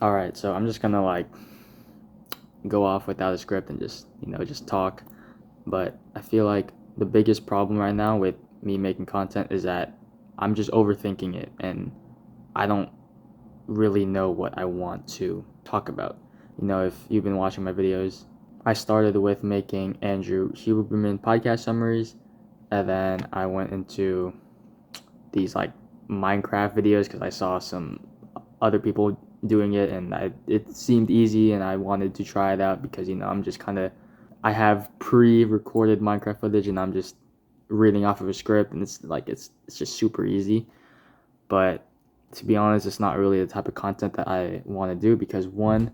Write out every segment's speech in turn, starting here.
All right, so I'm just gonna like go off without a script and just talk. But I feel like the biggest problem right now with me making content is that I'm just overthinking it and I don't really know what I want to talk about. If you've been watching my videos, I started with making Andrew Huberman podcast summaries, and then I went into these like Minecraft videos because I saw some other people doing it and it seemed easy and I wanted to try it out because I'm just kind of I have pre-recorded Minecraft footage and I'm just reading off of a script and it's just super easy. But to be honest, it's not really the type of content that I want to do because one,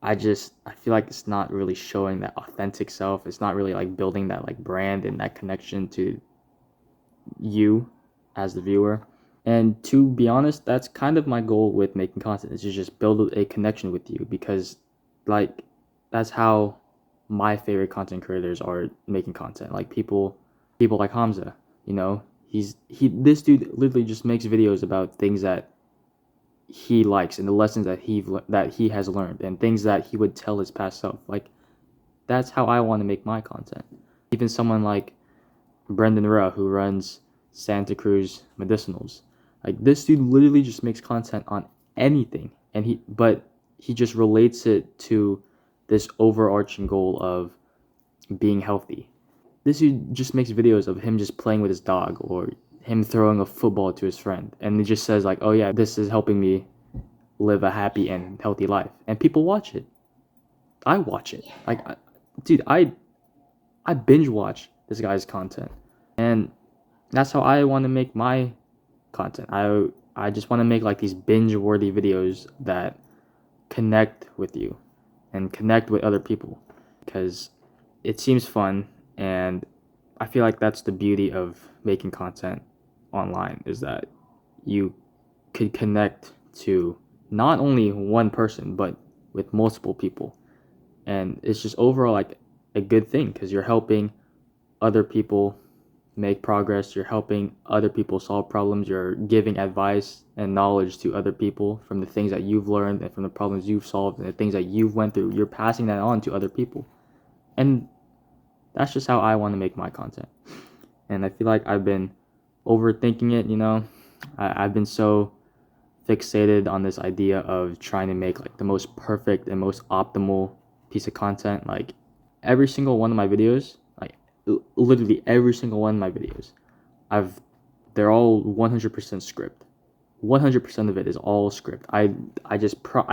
I feel like it's not really showing that authentic self. It's not really like building that like brand and that connection to you as the viewer. And to be honest, that's kind of my goal with making content is to just build a connection with you because like that's how my favorite content creators are making content. Like people like Hamza, he this dude literally just makes videos about things that he likes and the lessons that he has learned and things that he would tell his past self. Like that's how I want to make my content. Even someone like Brendan Ra who runs Santa Cruz Medicinals. Like this dude literally just makes content on anything and he just relates it to this overarching goal of being healthy. This dude just makes videos of him just playing with his dog or him throwing a football to his friend and it just says like, "Oh yeah, this is helping me live a happy and healthy life." And people watch it. I watch it. Dude, I binge watch this guy's content. And that's how I want to make my content. I just want to make like these binge-worthy videos that connect with you and connect with other people because it seems fun and I feel like that's the beauty of making content online is that you could connect to not only one person but with multiple people and it's just overall like a good thing because you're helping other people make progress, you're helping other people solve problems, you're giving advice and knowledge to other people from the things that you've learned and from the problems you've solved and the things that you've went through. You're passing that on to other people. And that's just how I want to make my content. And I feel like I've been overthinking it. I've been so fixated on this idea of trying to make like the most perfect and most optimal piece of content. Like every single one of my videos, like literally every single one of my videos, I've they're all 100% script. 100% of it is all script. I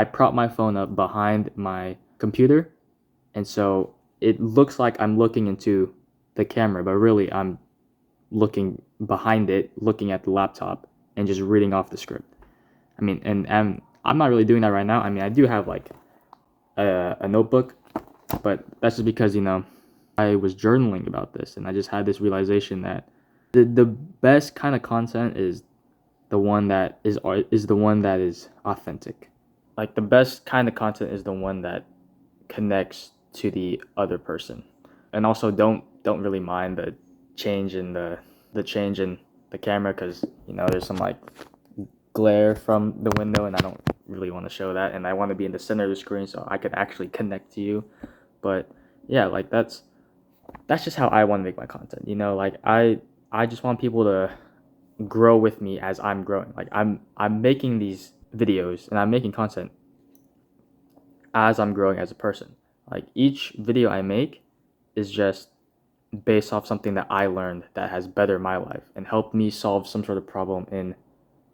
prop my phone up behind my computer, and so it looks like I'm looking into the camera, but really I'm looking behind it, looking at the laptop, and just reading off the script. I mean, and I'm not really doing that right now. I mean, I do have like a notebook, but that's just because I was journaling about this, and I just had this realization that the best kind of content is the one that is authentic. Like the best kind of content is the one that connects to the other person. And also don't really mind the change in the change in the camera because there's some like glare from the window and I don't really want to show that and I want to be in the center of the screen so I could actually connect to you. But yeah, like that's just how I want to make my content. Like I just want people to grow with me as I'm growing. Like I'm making these videos and I'm making content as I'm growing as a person. Like each video I make is just based off something that I learned that has bettered my life and helped me solve some sort of problem in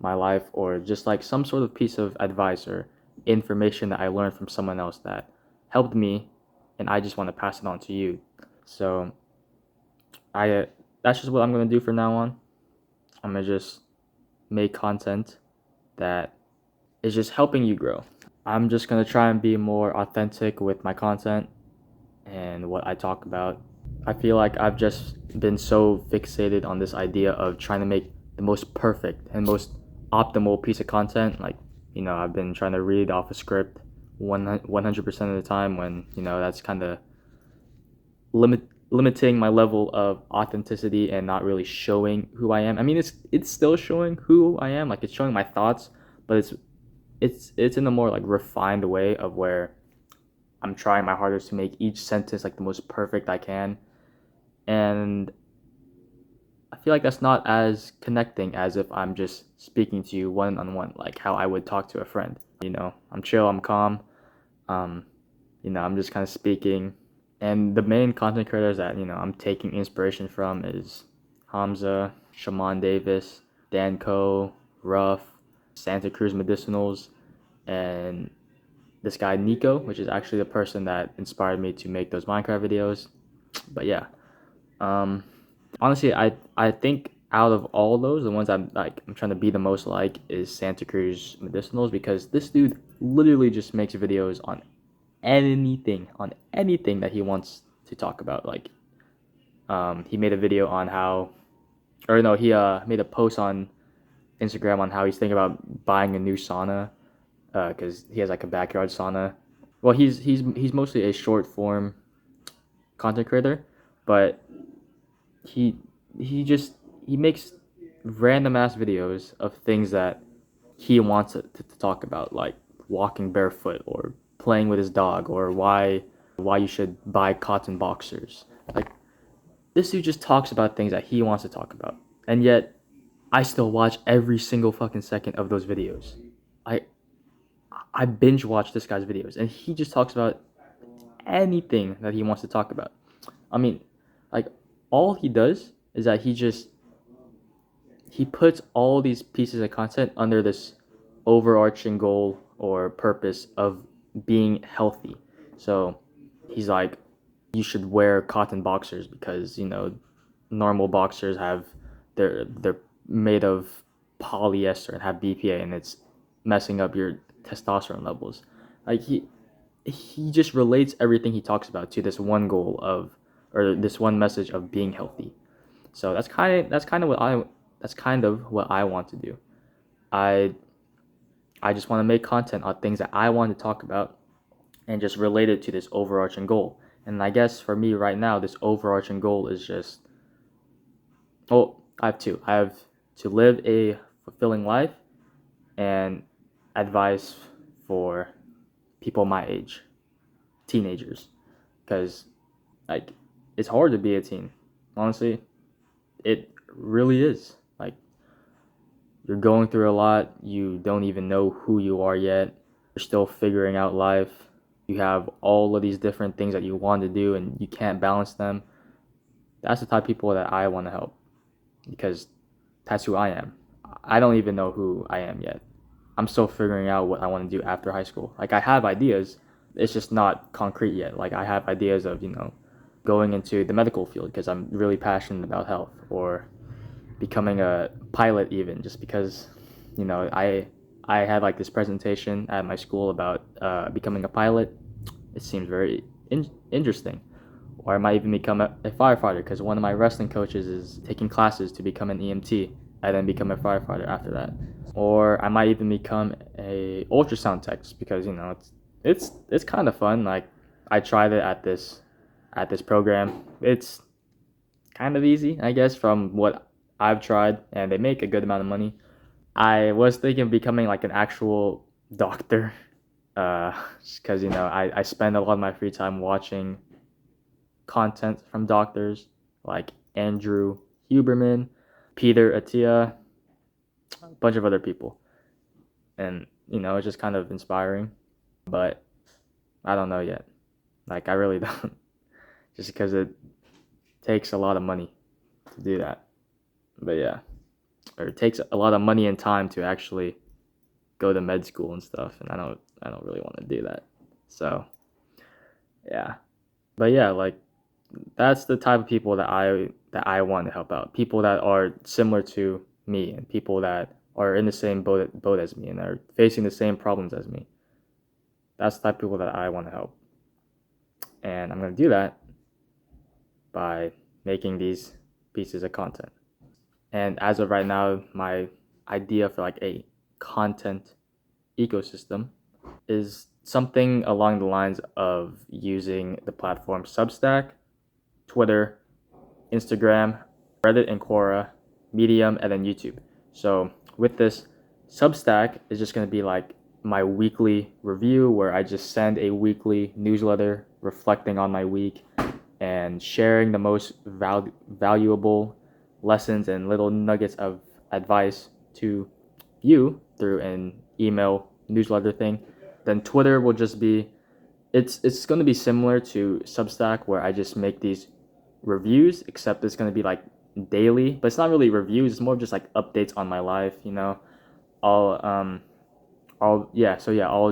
my life or just like some sort of piece of advice or information that I learned from someone else that helped me and I just want to pass it on to you. So I that's just what I'm going to do from now on. I'm going to just make content that is just helping you grow. I'm just going to try and be more authentic with my content and what I talk about. I feel like I've just been so fixated on this idea of trying to make the most perfect and most optimal piece of content. Like, I've been trying to read off a script 100% of the time when, that's kind of limiting my level of authenticity and not really showing who I am. I mean, it's still showing who I am. Like, it's showing my thoughts, but it's in a more like refined way of where I'm trying my hardest to make each sentence like the most perfect I can, and I feel like that's not as connecting as if I'm just speaking to you one on one, like how I would talk to a friend. I'm chill, I'm calm. Um, I'm just kind of speaking. And the main content creators that, I'm taking inspiration from is Hamza, Shaman Davis, Danco, Ruff, Santa Cruz Medicinals, and this guy Nico, which is actually the person that inspired me to make those Minecraft videos. But yeah, um, honestly, I think out of all those, the ones I'm trying to be the most like is Santa Cruz Medicinals, because this dude literally just makes videos on anything that he wants to talk about. Like, he made a video on how, or no, he made a post on Instagram on how he's thinking about buying a new sauna, because he has like a backyard sauna. Well, he's mostly a short form content creator, but he he makes random ass videos of things that he wants to talk about, like walking barefoot or playing with his dog, or why you should buy cotton boxers. Like, this dude just talks about things that he wants to talk about, and yet I still watch every single fucking second of those videos. I I binge watch this guy's videos, and he just talks about anything that he wants to talk about. I mean, like, all he does is that he puts all these pieces of content under this overarching goal or purpose of being healthy. So he's like, you should wear cotton boxers because normal boxers they're made of polyester and have BPA, and it's messing up your testosterone levels. Like, he just relates everything he talks about to this one goal of, or this one message of being healthy. So that's kind of what I want to do. I I just want to make content on things that I want to talk about and just relate it to this overarching goal. And I guess for me right now, this overarching goal is just, oh, I have two. I have to live a fulfilling life and advice for people my age, teenagers, because like it's hard to be a teen. Honestly, it really is. Like, you're going through a lot. You don't even know who you are yet. You're still figuring out life. You have all of these different things that you want to do and you can't balance them. That's the type of people that I want to help, because that's who I am. I don't even know who I am yet. I'm still figuring out what I want to do after high school. Like, I have ideas. It's just not concrete yet. Like, I have ideas of, going into the medical field because I'm really passionate about health, or becoming a pilot, even just because I had like this presentation at my school about becoming a pilot. It seems very interesting. Or I might even become a firefighter, because one of my wrestling coaches is taking classes to become an EMT and then become a firefighter after that. Or I might even become a ultrasound tech, just because it's kind of fun. Like, I tried it at this program. It's kind of easy, I guess, from what I've tried, and they make a good amount of money. I was thinking of becoming like an actual doctor, because I spend a lot of my free time watching content from doctors like Andrew Huberman, Peter Attia, a bunch of other people, and it's just kind of inspiring. But I don't know yet. Like, I really don't, just because it takes a lot of money to do that. But yeah, or it takes a lot of money and time to actually go to med school and stuff, and I don't really want to do that. So yeah, but yeah, like, that's the type of people that I want to help out. People that are similar to me, and people that are in the same boat as me and are facing the same problems as me. That's the type of people that I want to help, and I'm gonna do that by making these pieces of content. And as of right now, my idea for like a content ecosystem is something along the lines of using the platform Substack, Twitter, Instagram, Reddit and Quora, Medium, and then YouTube. So with this, Substack is just going to be like my weekly review, where I just send a weekly newsletter reflecting on my week and sharing the most valuable lessons and little nuggets of advice to you through an email newsletter thing. Then Twitter will just be, it's going to be similar to Substack, where I just make these reviews, except it's going to be like daily, but it's not really reviews, it's more of just like updates on my life, you know. I'll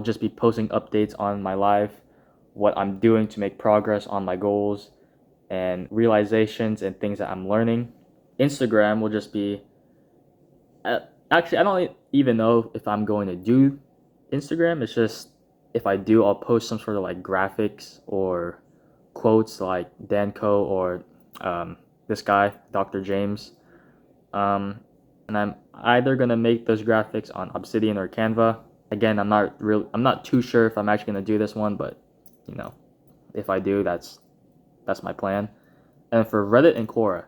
just be posting updates on my life, what I'm doing to make progress on my goals and realizations and things that I'm learning. Instagram will just be, actually, I don't even know if I'm going to do Instagram. It's just, if I do, I'll post some sort of like graphics or quotes like Danco or this guy, Dr. James. And I'm either gonna make those graphics on Obsidian or Canva. Again, I'm not too sure if I'm actually gonna do this one, but you know, if I do, that's my plan. And for Reddit and Quora,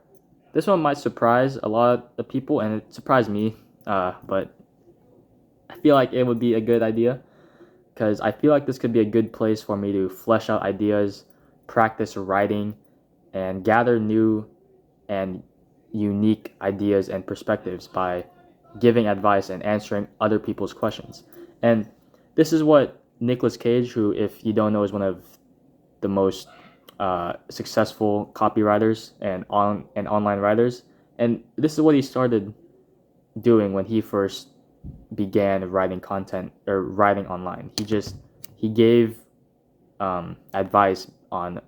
this one might surprise a lot of people, and it surprised me. But I feel like it would be a good idea, because I feel like this could be a good place for me to flesh out ideas, practice writing, and gather new and unique ideas and perspectives by giving advice and answering other people's questions. And this is what Nicolas Cage, who, if you don't know, is one of the most successful copywriters and online writers, and this is what he started doing when he first began writing content or writing online. He gave advice on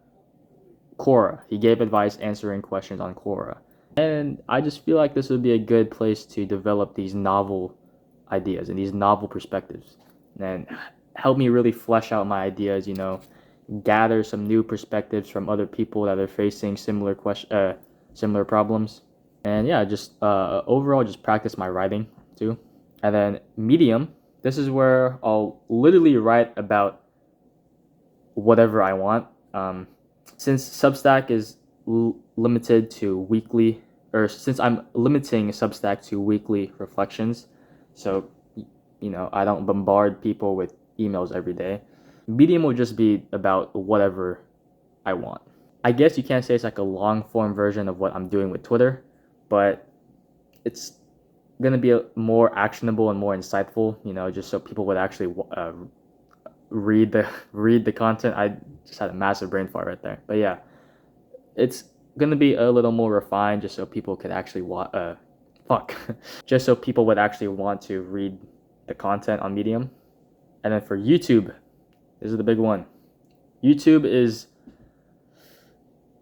Quora. He gave advice answering questions on Quora. And I just feel like this would be a good place to develop these novel ideas and these novel perspectives and help me really flesh out my ideas, you know, gather some new perspectives from other people that are facing similar problems. And yeah, just overall just practice my writing too. And then Medium, this is where I'll literally write about whatever I want. Since Substack is limited to weekly, or since I'm limiting Substack to weekly reflections, so you know, I don't bombard people with emails every day. Medium will just be about whatever I want. I guess you can't say it's like a long form version of what I'm doing with Twitter, but it's gonna be more actionable and more insightful, you know, just so people would actually read the content. I just had a massive brain fart right there, but yeah, it's gonna be a little more refined, just so people could actually just so people would actually want to read the content on Medium. And then for YouTube, this is the big one.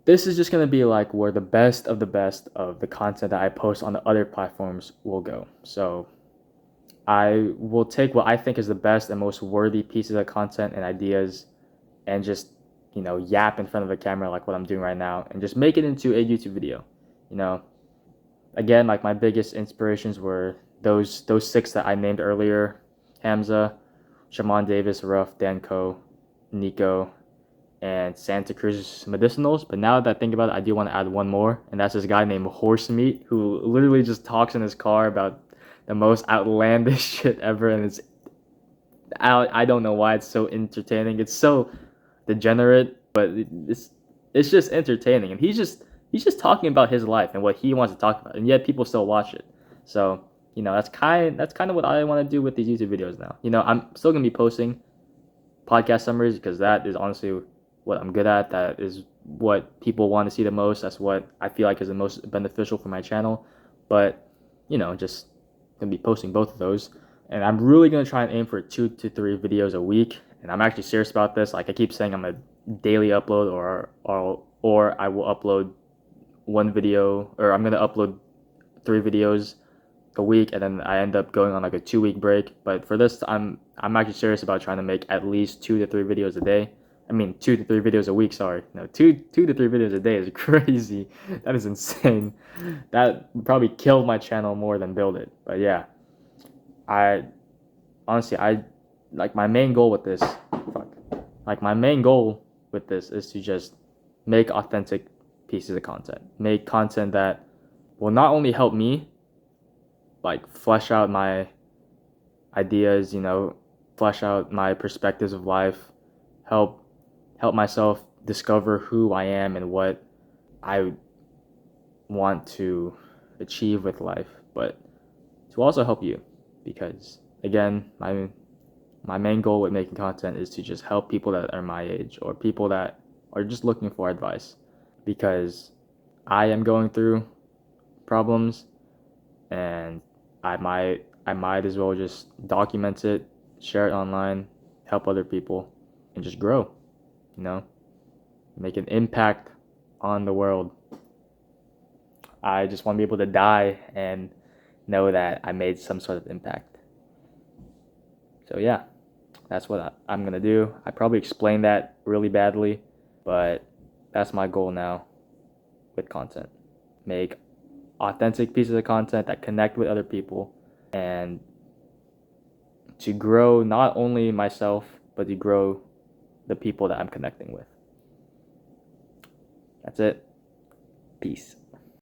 This is just gonna be like where the best of the content that I post on the other platforms will go. So I will take what I think is the best and most worthy pieces of content and ideas and just, you know, yap in front of a camera like what I'm doing right now and just make it into a YouTube video. You know, again, like my biggest inspirations were those 6 that I named earlier: Hamza, Shaman Davis, Ruff, Danco, Nico, and Santa Cruz Medicinals. But now that I think about it, I do want to add one more, and that's this guy named Horsemeat, who literally just talks in his car about the most outlandish shit ever, and I don't know why it's so entertaining. It's so degenerate, but it's just entertaining, and he's just talking about his life and what he wants to talk about, and yet people still watch it. So you know, that's kind of what I want to do with these YouTube videos now. You know, I'm still gonna be posting podcast summaries because that is honestly what I'm good at. That is what people want to see the most. That's what I feel like is the most beneficial for my channel. But you know, just gonna be posting both of those, and I'm really gonna try and aim for 2 to 3 videos a week. And I'm actually serious about this. Like I keep saying, I'm a daily upload, or I will upload 1 video, or I'm gonna upload 3 videos a week, and then I end up going on like a 2-week break. But for this, I'm actually serious about trying to make at least 2 to 3 videos a day. I mean, 2 to 3 videos a week. Sorry, no, 2 to 3 videos a day is crazy. That is insane. That probably killed my channel more than build it. But yeah, I honestly, like my main goal with this. My main goal with this is to just make authentic pieces of content. Make content that will not only help me like flesh out my ideas, you know, flesh out my perspectives of life, help myself discover who I am and what I want to achieve with life, but to also help you, because again, my main goal with making content is to just help people that are my age or people that are just looking for advice, because I am going through problems, and I might as well just document it, share it online, help other people, and just grow, you know, make an impact on the world. I just want to be able to die and know that I made some sort of impact. So yeah, that's what I'm gonna do. I probably explained that really badly, but that's my goal now with content. Make authentic pieces of content that connect with other people, and to grow not only myself, but to grow the people that I'm connecting with. That's it. Peace.